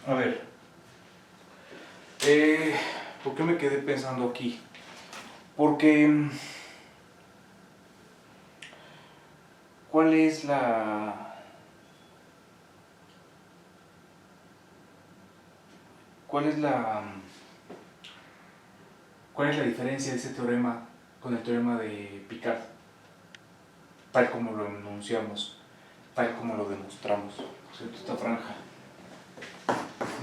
A ver, ¿por qué me quedé pensando aquí? Porque, ¿cuál es la... ¿Cuál es la... ¿Cuál es la diferencia de ese teorema con el teorema de Picard? Tal como lo enunciamos, tal como lo demostramos. Por cierto, esta franja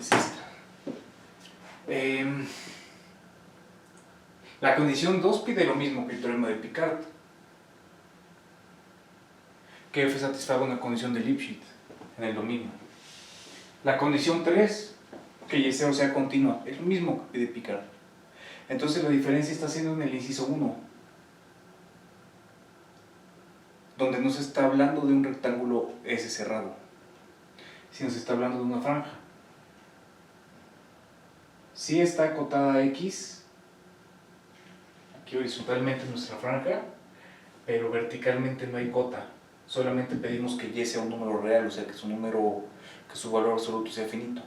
es esta. La condición 2 pide lo mismo que el teorema de Picard, que F satisfaga una condición de Lipschitz en el dominio. La condición 3, que Y0 sea continua, es lo mismo que pide Picard. Entonces la diferencia está siendo en el inciso 1, donde no se está hablando de un rectángulo S cerrado, sino se está hablando de una franja. Sí está acotada a X, aquí horizontalmente nuestra franja, pero verticalmente no hay cota. Solamente pedimos que Y sea un número real, o sea que su valor absoluto sea finito.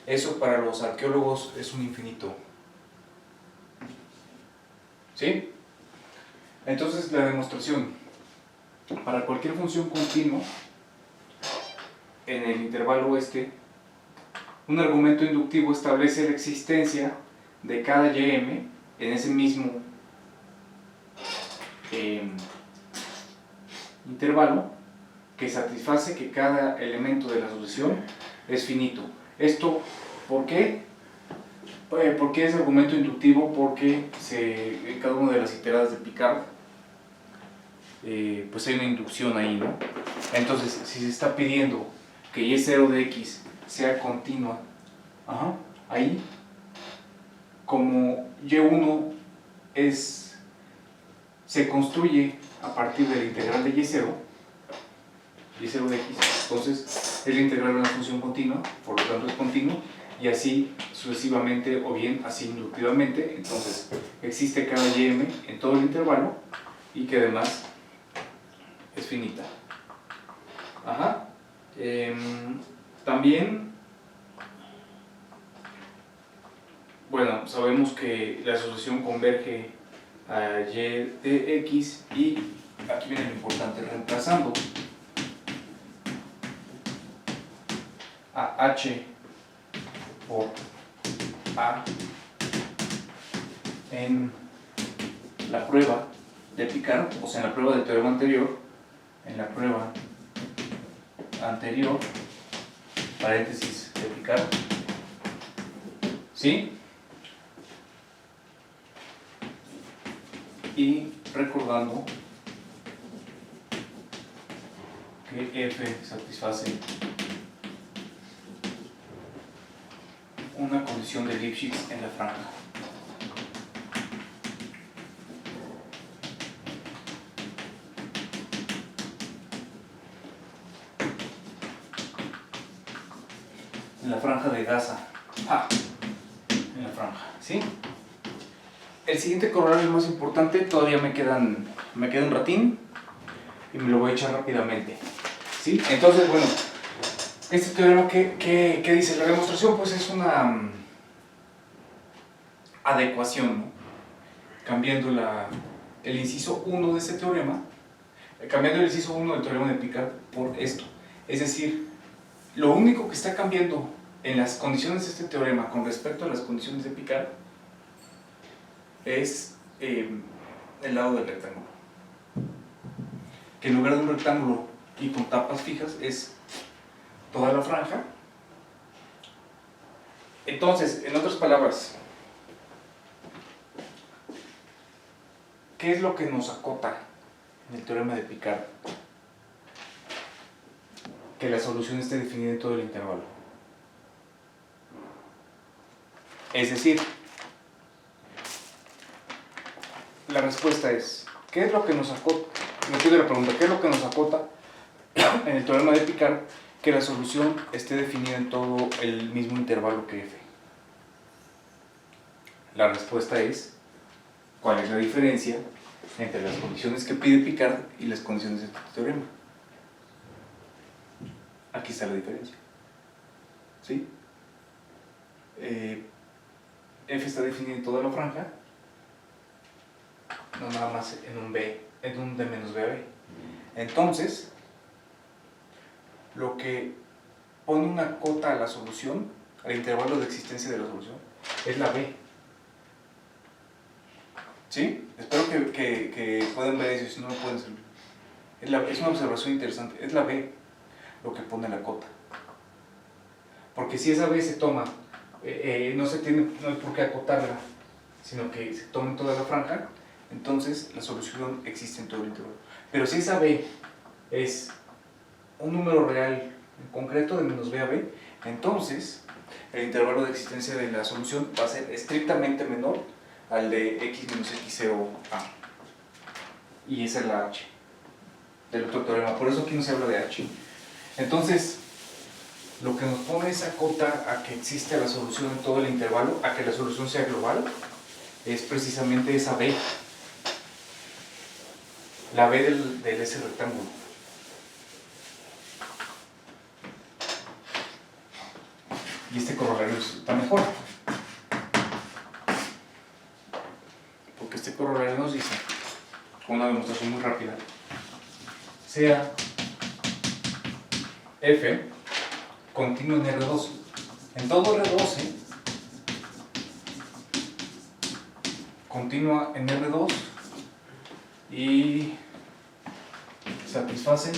Eso para los arqueólogos es un infinito. ¿Sí? Entonces la demostración. Para cualquier función continua, en el intervalo este, un argumento inductivo establece la existencia de cada ym en ese mismo intervalo, que satisface que cada elemento de la sucesión es finito. ¿Esto por qué? ¿Por qué es argumento inductivo? Porque en cada una de las iteradas de Picard pues hay una inducción ahí, ¿no? Entonces, si se está pidiendo que Y0 de X sea continua, ahí, como Y1 se construye a partir de la integral de Y0 de X, entonces es la integral de una función continua, por lo tanto es continuo, y así sucesivamente, o bien así inductivamente. Entonces existe cada ym en todo el intervalo y que además es finita. También, bueno, sabemos que la asociación converge a y de x, y aquí viene lo importante, reemplazando a h por a en la prueba de Picard, o sea, en la prueba del teorema anterior, paréntesis de Picard, ¿sí? Y recordando que F satisface una condición de Lipschitz en la franja. En la franja de Gaza. En la franja, ¿sí? El siguiente corolario más importante, todavía me queda un ratín y me lo voy a echar rápidamente, ¿sí? Entonces, bueno, este teorema, ¿qué dice? La demostración pues es una adecuación, ¿no? Cambiando el inciso 1 de este teorema, cambiando el inciso 1 del teorema de Picard por esto. Es decir, lo único que está cambiando en las condiciones de este teorema con respecto a las condiciones de Picard es el lado del rectángulo, que en lugar de un rectángulo y con tapas fijas es toda la franja. Entonces, en otras palabras, ¿qué es lo que nos acota en el teorema de Picard? Que la solución esté definida en todo el intervalo. Es decir, la respuesta es, ¿qué es lo que nos acota? Me pido la pregunta, ¿qué es lo que nos acota en el teorema de Picard que la solución esté definida en todo el mismo intervalo que F? La respuesta es, ¿cuál es la diferencia entre las condiciones que pide Picard y las condiciones de este teorema? Aquí está la diferencia. ¿Sí? F está definido en toda la franja, no nada más en un B, en un D menos BB. Entonces, lo que pone una cota a la solución, al intervalo de existencia de la solución, es la B. ¿Sí? Espero que puedan ver eso, si no lo pueden servir. Es una observación interesante, es la B lo que pone la cota. Porque si esa B se toma, no hay por qué acotarla, sino que se toma en toda la franja, entonces la solución existe en todo el intervalo. Pero si esa B es un número real en concreto de menos B a B, entonces el intervalo de existencia de la solución va a ser estrictamente menor al de x menos x0a. Y esa es la h del otro teorema, por eso aquí no se habla de h. Entonces, lo que nos pone esa cota a que existe la solución en todo el intervalo, a que la solución sea global, es precisamente esa B. La B de ese rectángulo. Y este corolario está mejor. Porque este corolario nos dice, con una demostración muy rápida, sea F continuo en R2. En todo R12, continúa en R2 y satisfacen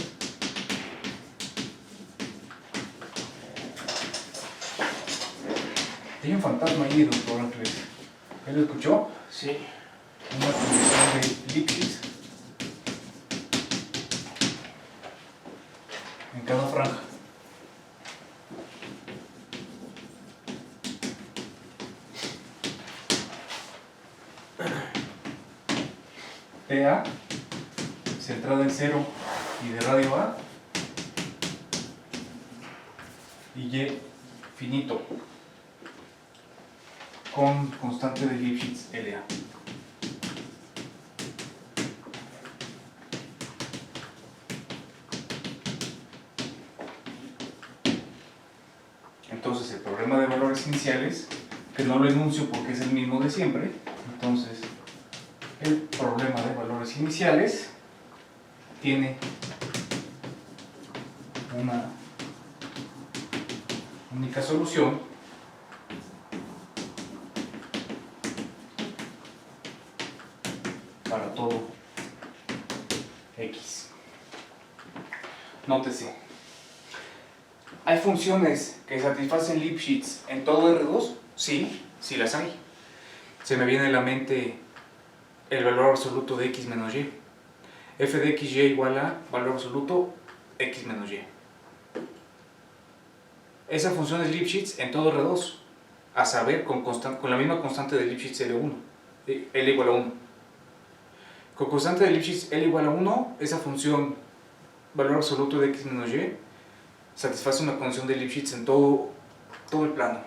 hay un fantasma ahí, doctor Ángeles. ¿Él lo escuchó? Sí. Una condición de Lipschitz en cada franja. TA, centrada en 0 y de radio A, y Y finito, con constante de Lipschitz LA. Entonces el problema de valores iniciales, que no lo enuncio porque es el mismo de siempre, entonces el problema de valores iniciales tiene una única solución para todo X. Nótese, ¿hay funciones que satisfacen Lipschitz en todo R2? Sí, sí las hay. Se me viene a la mente el valor absoluto de x menos y. F de xy igual a valor absoluto x menos y. Esa función es Lipschitz en todo R2, a saber, con la misma constante de Lipschitz L1, L igual a 1. Con constante de Lipschitz L igual a 1, esa función valor absoluto de x menos y satisface una condición de Lipschitz en todo el plano.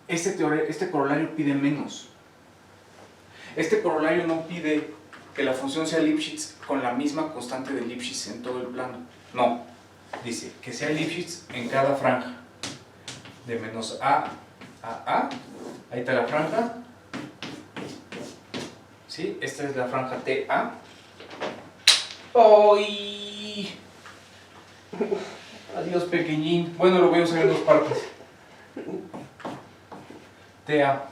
Este corolario pide menos. Este corolario no pide que la función sea Lipschitz con la misma constante de Lipschitz en todo el plano. No, dice que sea Lipschitz en cada franja. De menos A a A, ahí está la franja. ¿Sí? Esta es la franja TA. ¡Ay! Adiós, pequeñín. Bueno, lo voy a usar en dos partes. TA.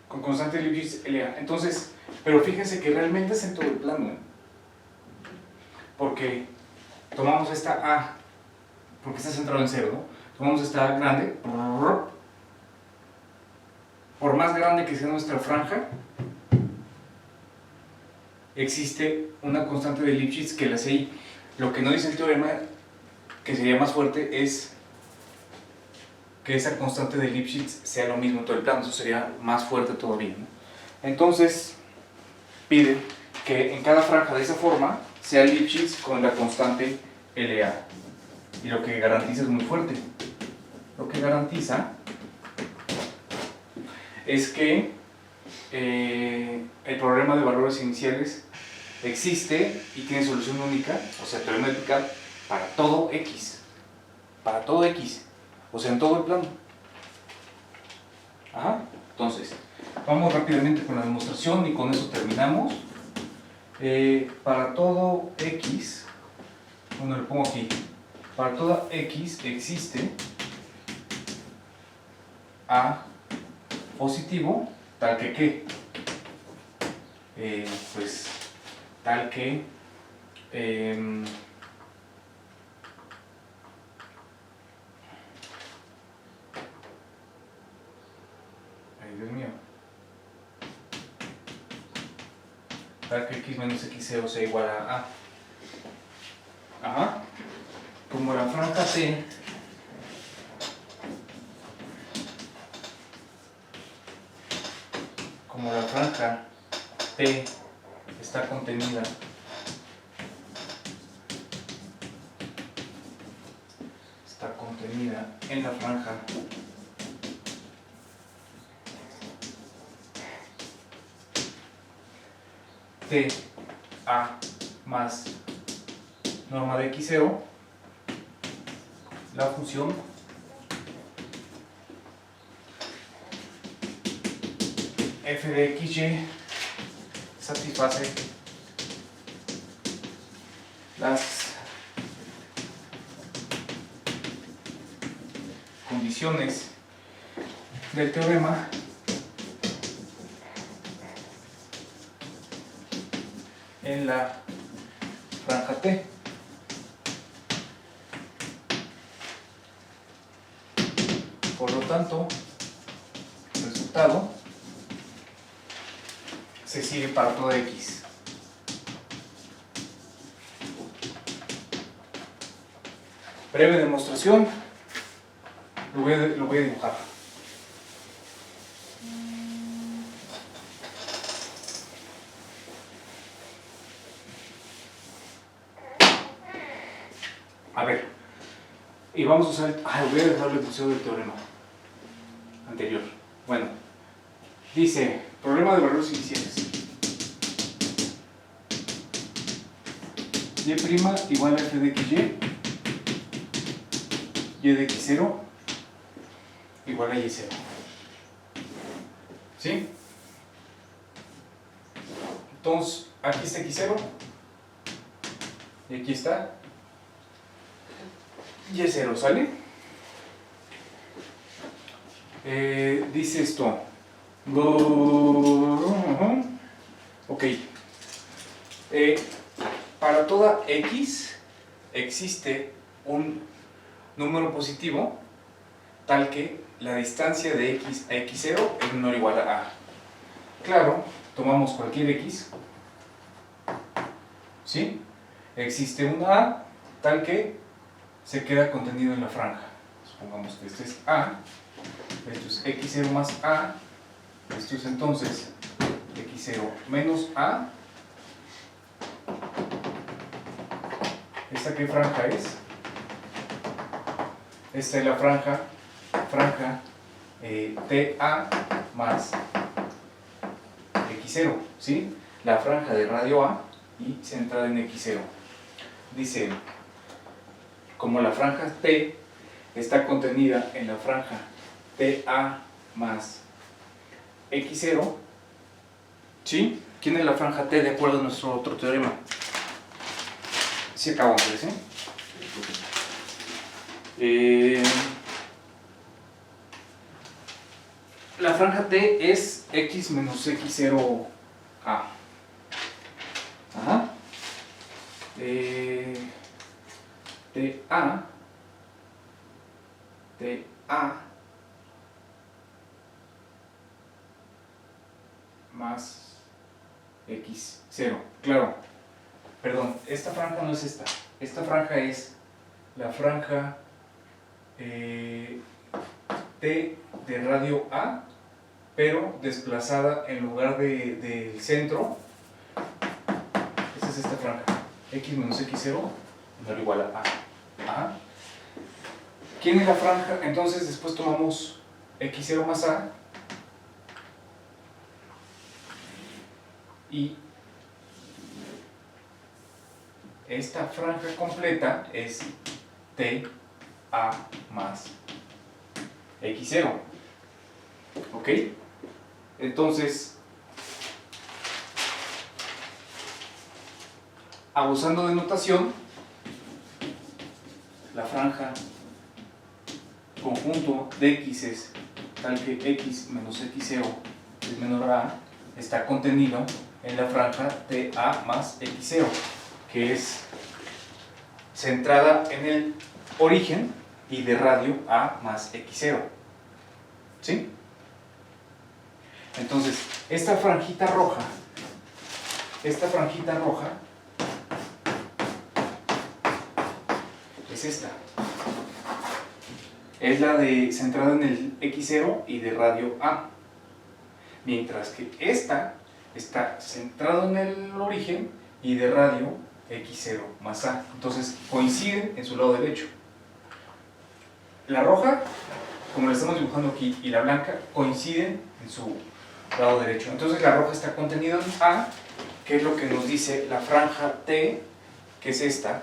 Con constante de Lipschitz LA. Entonces, pero fíjense que realmente es en todo el plano, ¿eh? Porque tomamos esta A, porque está centrado en 0, ¿no? Tomamos esta A grande, por más grande que sea nuestra franja, existe una constante de Lipschitz que la hace ahí. Lo que no dice el teorema, que sería más fuerte, es que esa constante de Lipschitz sea lo mismo en todo el plano. Eso sería más fuerte todavía, ¿no? Entonces, pide que en cada franja de esa forma sea Lipschitz con la constante LA. Y lo que garantiza es muy fuerte. Lo que garantiza es que el problema de valores iniciales existe y tiene solución única, o sea, teorema de Picard, para todo X. Para todo X. O sea, en todo el plano. Ajá. Entonces, vamos rápidamente con la demostración y con eso terminamos. Para todo X, bueno, le pongo aquí, para toda X existe A positivo, tal que ¿qué? Pues tal que ay, Dios mío, tal que X menos X0 sea igual a A. Ajá. Como la franja T está contenida en la franja T A más norma de X0, la función f de xy satisface las condiciones del teorema en la franja T. Por lo tanto, el resultado se sigue para toda X. Breve demostración, lo voy a dibujar. A ver, y vamos a usar, voy a dejar el enunciado del teorema anterior. Bueno, dice, problema de valores iniciales. Y' igual a f de xy, y de x0 igual a y0. ¿Sí? Entonces, aquí está x0, y aquí está y0, ¿sale? Dice esto. Ok. Para toda X existe un número positivo tal que la distancia de X a X0 es menor o igual a A. Claro, tomamos cualquier X, ¿sí? Existe un A tal que se queda contenido en la franja. Supongamos que este es A, esto es X0 más A, esto es entonces X0 menos A. ¿Esta qué franja es? Esta es la franja TA más X0, ¿sí? La franja de radio A y centrada en X0. Dice, como la franja T está contenida en la franja TA más X0, ¿sí? ¿Quién es la franja T de acuerdo a nuestro otro teorema? Sí, acabamos, ¿sí? La franja T es X menos X0A. Ajá. TA más X0. Claro, perdón, esta franja no es esta. Esta franja es la franja T de radio A, pero desplazada en lugar del centro. Esta es esta franja, X menos X0 menor o igual a A. Ajá. ¿Quién es la franja? Entonces después tomamos X0 más A, y esta franja completa es TA más X0. ¿Ok? Entonces, abusando de notación, la franja conjunto de X es tal que X menos X0 es menor a está contenido en la franja TA más X0, que es centrada en el origen y de radio A más X0. ¿Sí? Entonces, esta franjita roja es esta. Es la de centrada en el X0 y de radio A. Mientras que esta está centrada en el origen y de radio X0 más A. Entonces coinciden en su lado derecho. La roja, como la estamos dibujando aquí, y la blanca coinciden en su lado derecho. Entonces la roja está contenida en A, que es lo que nos dice la franja T, que es esta.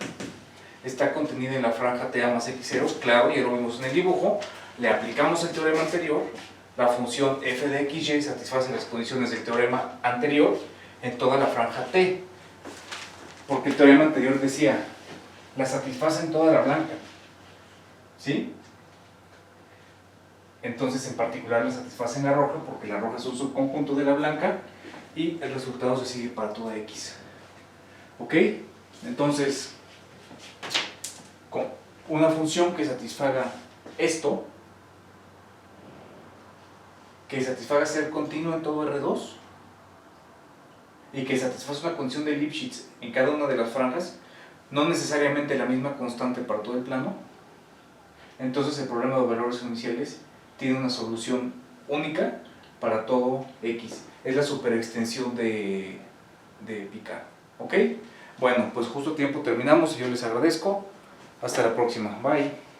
Está contenida en la franja TA más X0, claro, ya lo vimos en el dibujo. Le aplicamos el teorema anterior, la función f de xy satisface las condiciones del teorema anterior en toda la franja T, porque el teorema anterior decía, la satisface en toda la blanca, ¿sí? Entonces en particular la satisface en la roja, porque la roja es un subconjunto de la blanca, y el resultado se sigue para toda X. ¿Ok? Entonces, con una función que satisfaga esto, que satisfaga ser continuo en todo R2 y que satisface una condición de Lipschitz en cada una de las franjas, no necesariamente la misma constante para todo el plano, entonces el problema de valores iniciales tiene una solución única para todo X. Es la superextensión de Picard. ¿Ok? Bueno, pues justo a tiempo terminamos y yo les agradezco. Hasta la próxima. Bye.